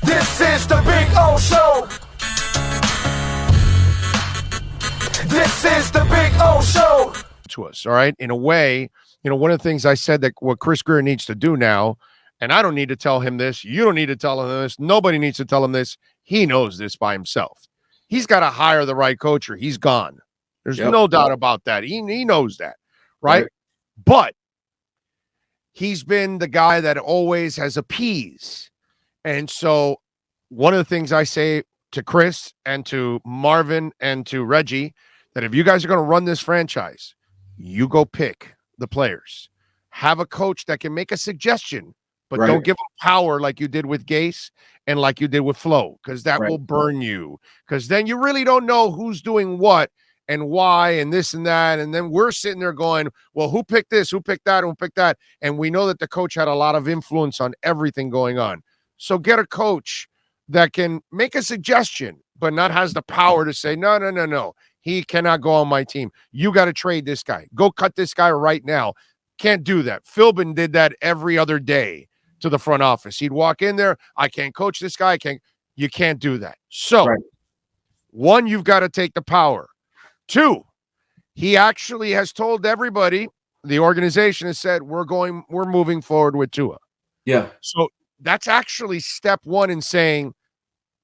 This is the Big O Show. This is the Big O Show. To us, all right? In a way, one of the things I said that what Chris Grier needs to do now, and I don't need to tell him this, you don't need to tell him this, nobody needs to tell him this. He knows this by himself. He's got to hire the right coach or he's gone. There's no doubt about that. He knows that, right? But he's been the guy that always has appeased. And so one of the things I say to Chris and to Marvin and to Reggie, that if you guys are going to run this franchise, you go pick the players. Have a coach that can make a suggestion, but don't give them power like you did with Gase and like you did with Flo, because that will burn you. Because then you really don't know who's doing what and why and this and that. And then we're sitting there going, well, who picked this? Who picked that? Who picked that? And we know that the coach had a lot of influence on everything going on. So get a coach that can make a suggestion, but not has the power to say, no. He cannot go on my team. You got to trade this guy. Go cut this guy right now. Can't do that. Philbin did that every other day to the front office. He'd walk in there. I can't coach this guy. You can't do that. So, one, you've got to take the power. Two, he actually has told everybody, the organization has said, we're moving forward with Tua. Yeah. So that's actually step one in saying,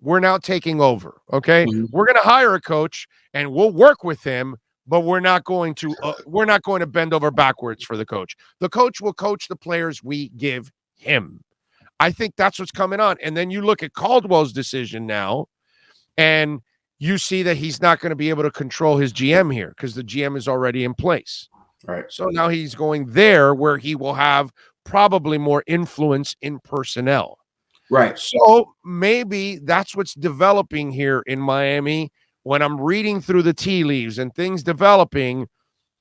we're now taking over. Okay. We're going to hire a coach and we'll work with him, but we're not going to bend over backwards for the coach. The coach will coach the players we give him. I think that's what's coming on. And then you look at Caldwell's decision now, and you see that he's not going to be able to control his GM here because the GM is already in place. Right. So now he's going there where he will have probably more influence in personnel. Right. So maybe that's what's developing here in Miami. When I'm reading through the tea leaves and things developing,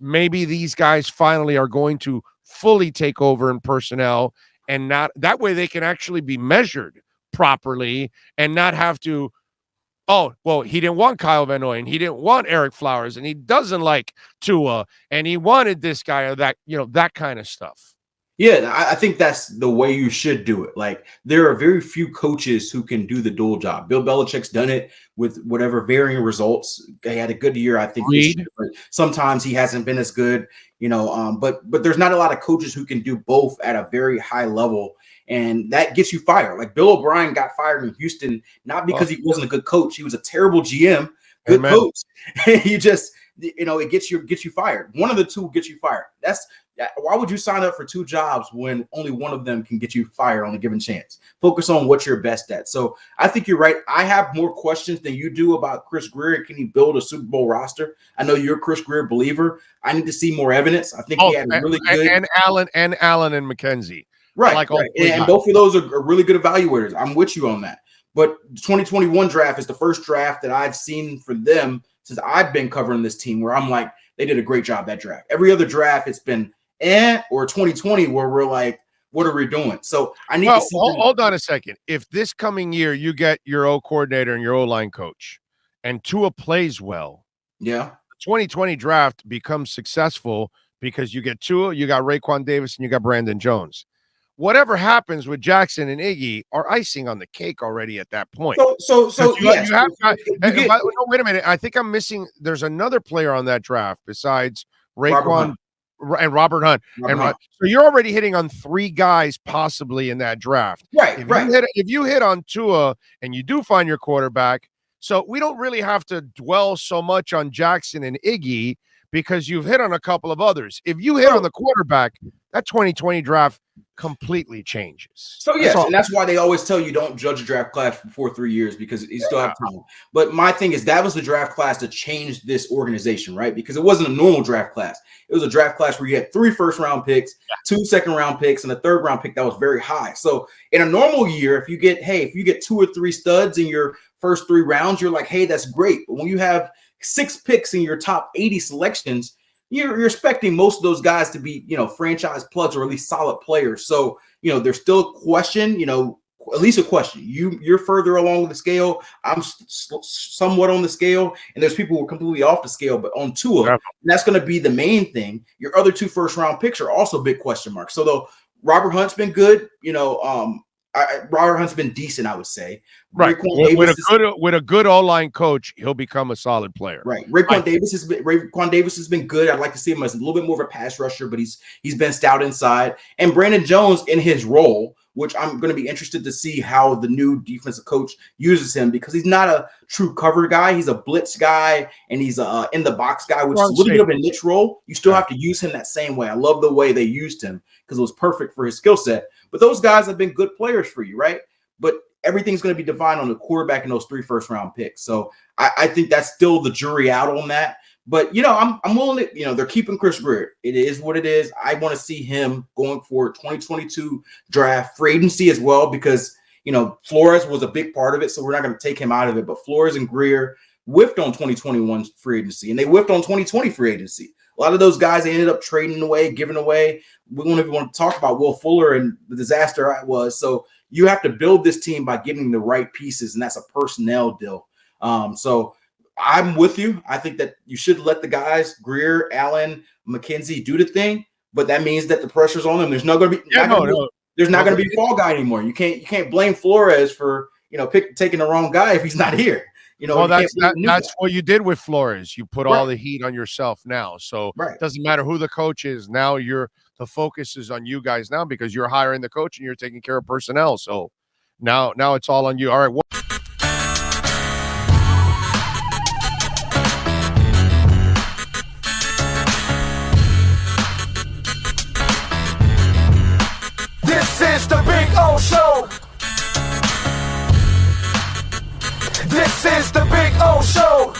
maybe these guys finally are going to fully take over in personnel, and not that way they can actually be measured properly and not have to, oh, well, he didn't want Kyle Van Noy and he didn't want Eric Flowers and he doesn't like Tua and he wanted this guy or that, that kind of stuff. Yeah, I think that's the way you should do it. Like, there are very few coaches who can do the dual job. Bill Belichick's done it with whatever varying results. He had a good year, I think. This year, but sometimes he hasn't been as good, but there's not a lot of coaches who can do both at a very high level. And that gets you fired. Like, Bill O'Brien got fired in Houston, not because he wasn't a good coach. He was a terrible GM, good coach. You just, it gets you fired. One of the two gets you fired. Why would you sign up for two jobs when only one of them can get you fired on a given chance? Focus on what you're best at. So I think you're right. I have more questions than you do about Chris Grier. Can he build a Super Bowl roster? I know you're a Chris Grier believer. I need to see more evidence. I think he had a really good and Allen and McKenzie. Right. And both of those are really good evaluators. I'm with you on that. But the 2021 draft is the first draft that I've seen for them since I've been covering this team where I'm like, they did a great job that draft. Every other draft, it's been or 2020 where we're like, what are we doing? So I need to see. Hold on a second. If this coming year you get your O coordinator and your O-line coach and Tua plays well, the 2020 draft becomes successful because you get Tua, you got Raekwon Davis, and you got Brandon Jones. Whatever happens with Jackson and Iggy are icing on the cake already at that point. So yes. You have wait a minute. I think I'm missing. There's another player on that draft besides Raekwon and Robert Hunt. So you're already hitting on three guys possibly in that draft. Right. If you hit on Tua and you do find your quarterback, so we don't really have to dwell so much on Jackson and Iggy because you've hit on a couple of others. If you hit on the quarterback, that 2020 draft completely changes. So yes, and that's why they always tell you don't judge a draft class before 3 years because you still have time. But my thing is that was the draft class to change this organization, right? Because it wasn't a normal draft class. It was a draft class where you had 3 first-round picks, 2 second-round picks, and a third-round pick that was very high. So in a normal year, if you get 2 or 3 studs in your first 3 rounds, you're like, hey, that's great. But when you have 6 picks in your top 80 selections, you're expecting most of those guys to be, franchise plugs or at least solid players. So, there's still a question, at least a question. You're further along the scale. I'm somewhat on the scale, and there's people who are completely off the scale, but on Tua, and that's going to be the main thing. Your other 2 first-round picks are also big question marks. So, though Robert Hunt's been good, Robert Hunt's been decent, I would say. Right. With a good O-line coach, he'll become a solid player. Right. Raekwon Davis has been good. I'd like to see him as a little bit more of a pass rusher, but he's been stout inside. And Brandon Jones in his role, which I'm going to be interested to see how the new defensive coach uses him, because he's not a true cover guy. He's a blitz guy, and he's a in the box guy, which is a little bit of a niche role. You still have to use him that same way. I love the way they used him because it was perfect for his skill set. But those guys have been good players for you, right? But everything's going to be defined on the quarterback and those 3 first-round picks. So I think that's still the jury out on that. But, I'm willing to, they're keeping Chris Grier. It is what it is. I want to see him going forward, 2022 draft, free agency as well, because, Flores was a big part of it, so we're not going to take him out of it. But Flores and Grier whiffed on 2021 free agency, and they whiffed on 2020 free agency. A lot of those guys they ended up trading away, giving away. We won't even want to talk about Will Fuller and the disaster it was. So you have to build this team by getting the right pieces, and that's a personnel deal. So I'm with you. I think that you should let the guys, Grier, Allen, McKenzie, do the thing, but that means that the pressure's on them. There's not going to be there's not going to be a fall guy anymore. You can't blame Flores for taking the wrong guy if he's not here. That's what you did with Flores. You put all the heat on yourself now. So it doesn't matter who the coach is. Now the focus is on you guys now because you're hiring the coach and you're taking care of personnel. So now it's all on you. All right. This is the Big O Show. This is the Big O Show.